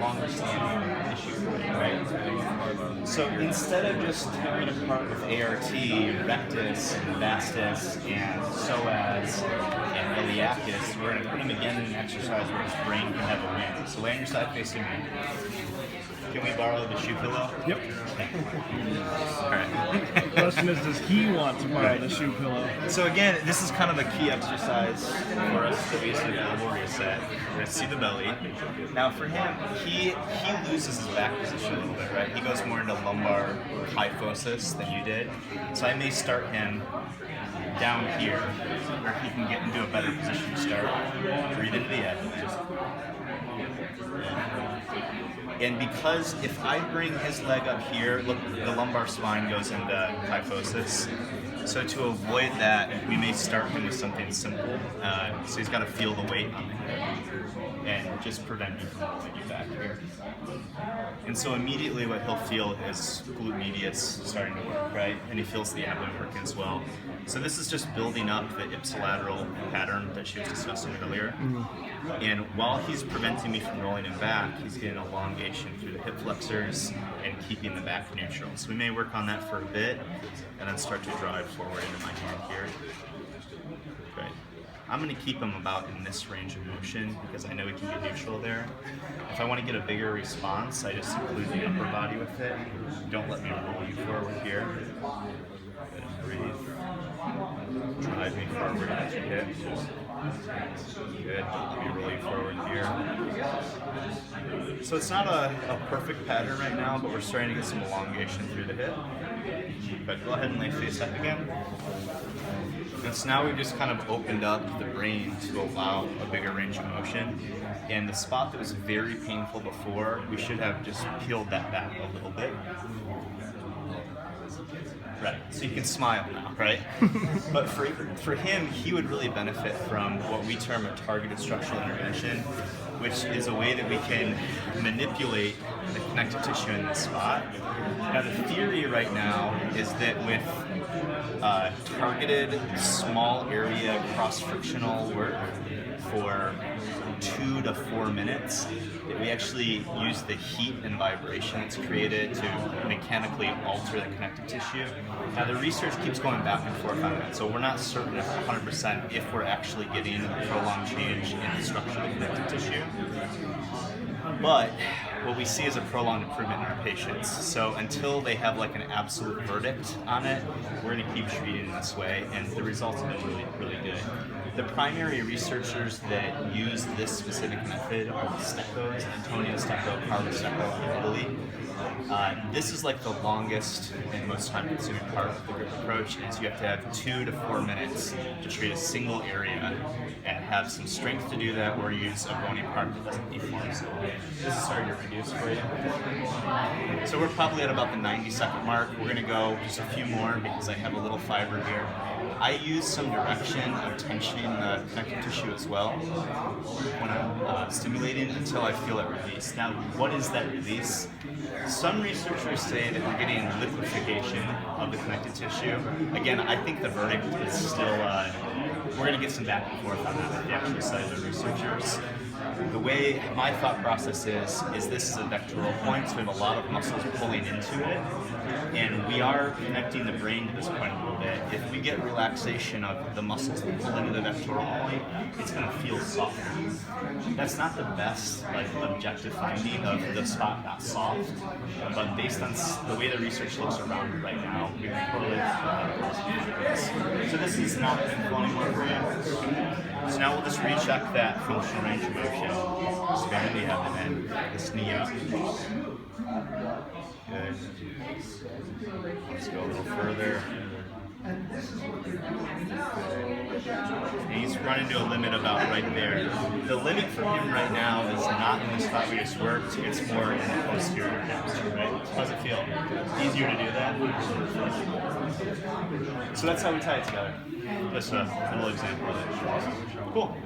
longer standing issue, right? So instead of just tearing apart with ART, rectus, and vastus, and psoas, and iliacus, we're going to put him again in an exercise where his brain can have a win. So lay on your side facing me. Can we borrow the shoe pillow? Yep. All right. The question is, does he want to borrow the shoe pillow? So again, this is kind of a key exercise for us to basically elbow reset. We're going to see the belly. Now for him, he loses his back position a little bit, right? He goes more into lumbar kyphosis than you did. So I may start him down here, where he can get into a better position to start. Breathe into the edge. And because if I bring his leg up here, look, the lumbar spine goes into kyphosis. So to avoid that, we may start him with something simple. So he's got to feel the weight on the hip and just prevent you from moving you back here. And so immediately what he'll feel is glute medius starting to work, right? And he feels the abdomen working as well. So this is just building up the ipsilateral pattern that she was discussing earlier. And while he's preventing me from rolling him back, he's getting elongation through the hip flexors and keeping the back neutral. So we may work on that for a bit and then start to drive forward into my hand here. Great. I'm going to keep him about in this range of motion because I know he can be neutral there. If I want to get a bigger response, I just include the upper body with it. Don't let me roll you forward here. Good. Breathe. Drive me forward as you hit. Good. Let me roll you forward here. So it's not a perfect pattern right now, but we're starting to get some elongation through the hip. But go ahead and lay face up again. And so now we've just kind of opened up the brain to allow a bigger range of motion. And the spot that was very painful before, we should have just peeled that back a little bit. Right, so you can smile now, right? But for him, he would really benefit from what we term a targeted structural intervention, which is a way that we can manipulate the connective tissue in this spot. Now the theory right now is that with targeted small area cross-frictional work for 2 to 4 minutes, that we actually use the heat and vibration that's created to mechanically alter the connective tissue. Now the research keeps going back and forth on that, so we're not certain 100% if we're actually getting a prolonged change in the structure of the connective tissue. But what we see is a prolonged improvement in our patients. So until they have like an absolute verdict on it, we're going to keep treating this way, and the results have been really, really good. The primary researchers that use this specific method are the Steccos, Antonio Stecco, Carlo Stecco in Italy. This is like the longest and most time-consuming part of the grip approach, is you have to have 2 to 4 minutes to treat a single area and have some strength to do that, or use a bony part that doesn't deform. So this is starting to reduce for you. So we're probably at about the 90-second mark. We're going to go just a few more because I have a little fiber here. I use some direction of tensioning the connective tissue as well when I'm stimulating until I feel it release. Now, what is that release? Some researchers say that we're getting liquefaction of the connective tissue. Again, I think the verdict is still, we're going to get some back and forth on that with the actual cellular researchers. The way my thought process is this is a vectoral point, so we have a lot of muscles pulling into it, and we are connecting the brain to this point a little bit. If we get relaxation of the muscles that pull into the vectoral point, it's going to feel soft. That's not the best objective finding of the spot not soft, but based on the way the research looks around it right now, we can correlate positive. So this is not painful anymore for you. So now we'll just recheck that functional range of motion. Expand the abdomen, this knee up. Good. Let's go a little further. He's running to a limit about right there. The limit for him right now is not in the spot we just worked, it's more in the posterior hips, right? How's it feel? Easier to do that? So that's how we tie it together. Just a little example of it. Cool.